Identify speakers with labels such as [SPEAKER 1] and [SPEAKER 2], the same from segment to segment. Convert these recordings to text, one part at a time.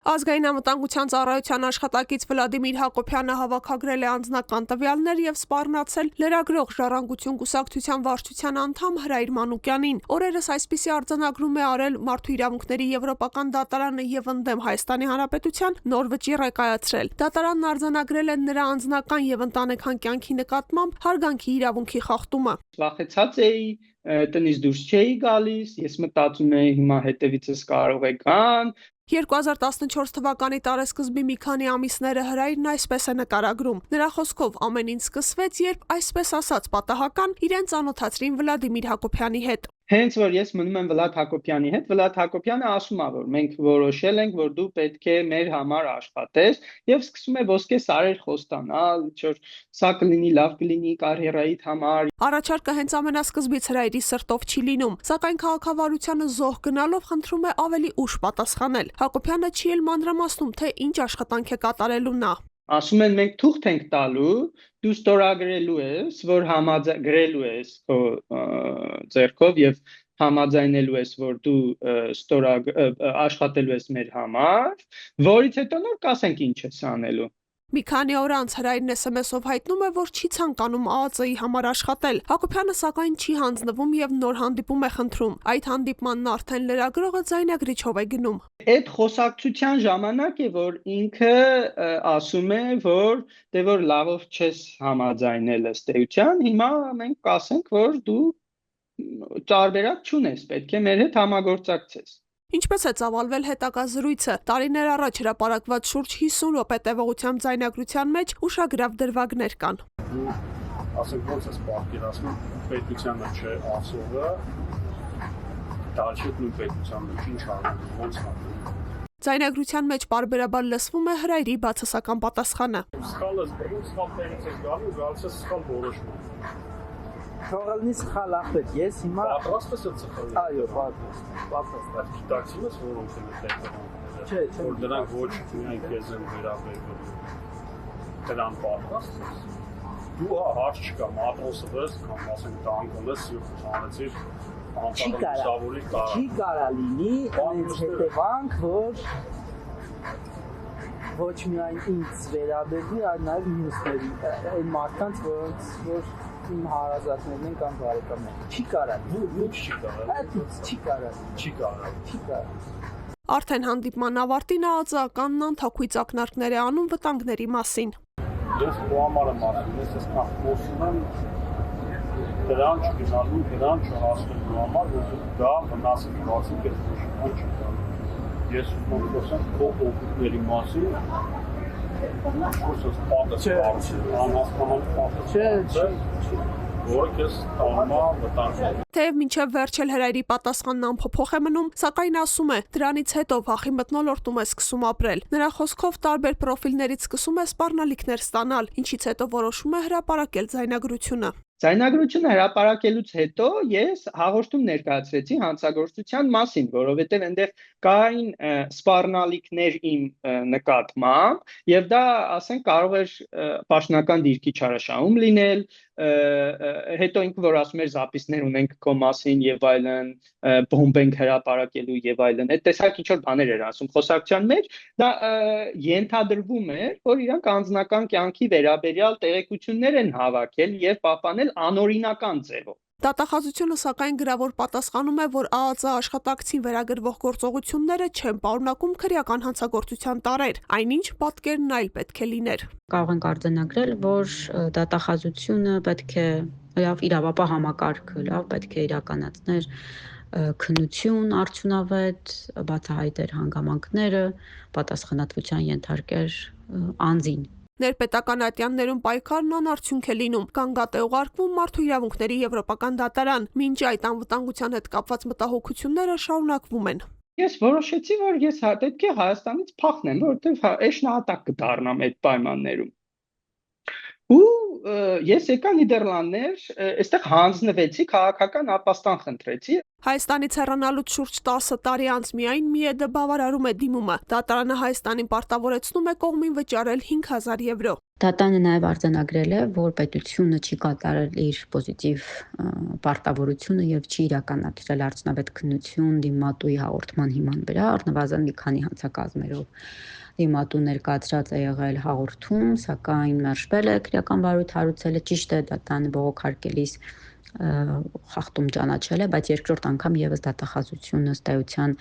[SPEAKER 1] Ազգային անվտանգության ծառայության աշխատակից Վլադիմիր Հակոբյանը հավաքագրել է անձնական տվյալներ եւ սպառնացել լրագրող «Ժառանգություն» կուսակցության վարչության անդամ Հրայր Մանուկյանին։ Օրերս այսպիսի արձանագրում է արել Մարդու իրավունքների եվրոպական դատարանը եւ ընդդեմ Հայաստանի Հանրապետության նոր վճիռ է կայացրել։ Դատարանն արձանագրել է նրա անձնական եւ ընտանեկան կյանքի նկատմամբ հարգանքի իրավունքի խախտումը։
[SPEAKER 2] Վախեցած էի, տնից դուրս չէի գալիս, ես մտածում էի հիմա հետևիցս կարող է գան։
[SPEAKER 1] 2014 թվականի տարեսկզբի մի քանի ամիսները Հրայրն այսպես է նկարագրում։ Նրա խոսքով ամեն ինչ սկսվեց, երբ այսպես ասած պատահական իրեն ծանոթացրին Վլադիմիր Հակոբյանի հետ։
[SPEAKER 2] Հենց որ ես մնում եմ Վլադ Հակոբյանի հետ, Վլադ Հակոբյանը ասում է, որ մենք որոշել ենք, որ դու պետք է մեր համար աշխատես, եւ սկսում է ոսկե սարեր խոստանալ, որ սա կլինի, լավ կլինի կարիերայիդ համար։
[SPEAKER 1] Առաջարկը հենց ամենասկզբից Հրայրի սրտով չի լինում, սակայն քաղաքավարությանը զոհ գնալով խնդրում է ավելի ուշ պատասխանել։ Հակոբյանը չի էլ մանրամասնում, թե ինչ աշխատանք է կատարելու նա։
[SPEAKER 2] Ասում են մենք թուղթ ենք տալու, դու ստորագրելու ես, որ գրելու ես քո ձեռքով եւ համաձայնելու ես, որ դու աշխատելու ես մեր համար, որից հետո նոր կասենք ինչ ես անելու։
[SPEAKER 1] Մի քանի օր անց Հրայրն SMS-ով հայտնում է, որ չի ցանկանում ԱԱԾ-ի համար աշխատել։ Հակոբյանը սակայն չի հանձնվում եւ նոր հանդիպում է խնդրում։ Այդ հանդիպմանն արդեն լրագրողը ձայնագրիչով է գնում։
[SPEAKER 2] Այդ խոսակցության ժամանակ է, որ ինքը ասում է, որ լավով չես համաձայնել ըստ էության, հիմա մենք կասենք, որ դու տարբերակ չունես, պետք է մեր հետ համագործակցես։
[SPEAKER 1] Ինչպես է ծավալվել հետագա զրույցը, տարիներ առաջ հրապարակված շուրջ 50 րոպե տևողությամբ ձայնագրության մեջ ուշագրավ դրվագներ կան։
[SPEAKER 3] Ասենք ոնց է պատկերացնում պետությանը չէ ասողը, դարձյալ նույն պետության մեջ ինչ անում, ոնց անում։
[SPEAKER 1] Ձայնագրության մեջ պարբերաբար լսվում է Հրայրի բացասական պատասխանը։
[SPEAKER 3] Սխալը սխալ տեղից է գալու, գալիս է սխալ որոշում։
[SPEAKER 4] Թողալնի սխալ ախպետ, ես հիմա
[SPEAKER 3] պատրաստ ես սխալ։
[SPEAKER 4] Այո, պատրաստ։
[SPEAKER 3] Գիտակցինս որոնք են այդտեղ։
[SPEAKER 4] Չէ,
[SPEAKER 3] որ դրանք ոչ միայն քեզ են վերաբերվում։ Դրան պատրաստ ես։ Դու հարց չկա, մատրոսը ես կամ ասենք տանկոն ես ու ցանեցիր
[SPEAKER 4] Չի կարա լինի այնց հետևանք, որ ոչ միայն ինձ վերաբերվի, այլ նաև մյուսների, այն մարդկանց, որ իմ հարազատներն են կամ բարեկամներ։ Չի կարա։
[SPEAKER 3] Ոչ չի կարա։
[SPEAKER 4] Չի կարա։
[SPEAKER 3] Չի կարա։
[SPEAKER 4] Չի կարա։
[SPEAKER 1] Արդեն հանդիպման ավարտին ԱԱԾ-ականն անթակույց ակնարկներ է անում վտանգների մասին։
[SPEAKER 3] Ես քո համար եմ ասում, ես խոսում եմ դրան չգնալու, դրան չհասնելու համար, որ դա վնասի բացի կերպաշինան չի կարող։ Ես ուզում եմ խոսեմ քո օգուտների մասին, որս պատասխանատու անհասկանալի պատասխան, որը քեզ տալու է վտանգ։
[SPEAKER 1] Թեև մինչև վերջել Հրայրի պատասխանն անփոփոխ է մնում, սակայն ասում է, դրանից հետո վախի մթնոլորտում է սկսում ապրել։ Նրա խոսքով տարբեր պրոֆիլներից սկսում է սպառնալիքներ ստանալ, ինչից հետո որոշում է հրապարակել ձայնագրությունը։
[SPEAKER 2] Ձայնագրությունը հրապարակելուց հետո ես հաղորդում ներկայացրեցի հանցագործության մասին, որովհետև այնտեղ կային սպառնալիքներ իմ նկատմամբ, եւ դա, ասենք, կարող էր պաշտոնական դիրքի չարաշահում լինել, հետո ինքը որ ասում էր զապիսներ ունենք քո մասին եւ այլն, բոմբ ենք հրապարակելու եւ այլն, այդ տեսակ ինչ որ բաներ էր ասում խոսակցության մեջ, դա ենթադրվում էր, որ իրանք անձնական կյանքի վերաբերյալ տեղեկություններ են հավաքել եւ պահպանել անօրինական ձևով։
[SPEAKER 1] Դատախազությունը սակայն գրավոր պատասխանում է, որ ԱԱԾ աշխատակցին վերագրվող գործողությունները չեն պարունակում քրեական հանցագործության տարրեր, այնինչ պատկերն այլ պետք է լիներ։
[SPEAKER 5] Կարող ենք արձանագրել, որ դատախազությունը պետք է լավ իրավապահ համակարգ, պետք է իրականացներ քննություն արդյունավետ, բացահայտեր հանգամանքները, պատասխանատվության ենթարկեր անձին։
[SPEAKER 1] Ներպետական ատյաններում պայքարն անարդյունք է լինում, կանգատ է ուղարկվում Մարդու իրավունքների եվրոպական դատարան, մինչ այդ անվտանգության հետ կապված մտահոգությունները շարունակվում են։
[SPEAKER 2] Ես որոշեցի, որ ես պետք է Հայաստանից փախնեմ, որովհետև էշնահատակ կդառնամ այդ պայմաններում։ Ու ես եկա Նիդերլանդներ, այստեղ հանձնվեցի, քաղաքական ապաստան խնդրեցի։
[SPEAKER 1] Հայաստանից հեռանալուց շուրջ 10 տարի անց միայն ՄԻԵԴ-ը բավարարում է դիմումը։ Դատարանը Հայաստանին պարտավորեցնում է կողմին վճարել 5000 եվրո։
[SPEAKER 5] Դատանը նաև արձանագրել է, որ պետությունը չի կատարել իր պոզիտիվ պարտավորությունը եւ չի իրականացրել արդյունավետ քննություն դիմատուի հաղորդման հիման վրա, առնվազն մի քանի հանցակազմերով դիմատու ներկայացրած է եղել հաղորդում, սակայն մերժվել է քրեական վարույթ հարուցելը, ճիշտ է դատանը բողոքարկելիս խախտում ճանաչել է, բայց երկրորդ անգամ եւս դատախազությունը ըստ էության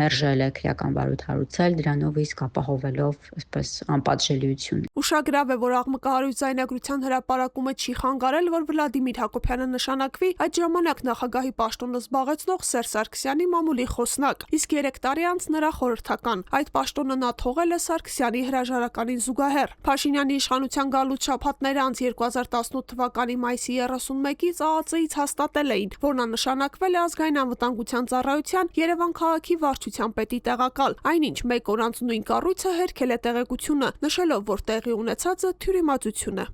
[SPEAKER 5] մերժել է քրեական վարույթ հարուցել, դրանով իսկ ապահովելով այսպես անպատժելիություն։
[SPEAKER 1] Ուշագրավ է, որ աղմկահարույց ձայնագրության հրապարակումը չի խանգարել, որ Վլադիմիր Հակոբյանը նշանակվի այդ ժամանակ նախագահի պաշտոնը զբաղեցնող Սերժ Սարգսյանի մամուլի խոսնակ, իսկ 3 տարի անց նրա խորհրդական։ Այդ պաշտոնը նա թողել է Սարգսյանի հրաժարականին զուգահեռ։ Փաշինյանի իշխանության գալուց շաբաթներ անց 2018 թվականի մայիսի 31-ից ԱԱԾ-ից հաստատել էին, որ նա նշանակվել է ազգային անվտանգության ծառայության Երևան քաղաքի վարչության պետի տեղակալ, այնինչ մեկ օր անց նույն կառույցը հերքել է տեղեկությունը, նշելով, որ տեղի ունեցածը թյուրիմացություն է։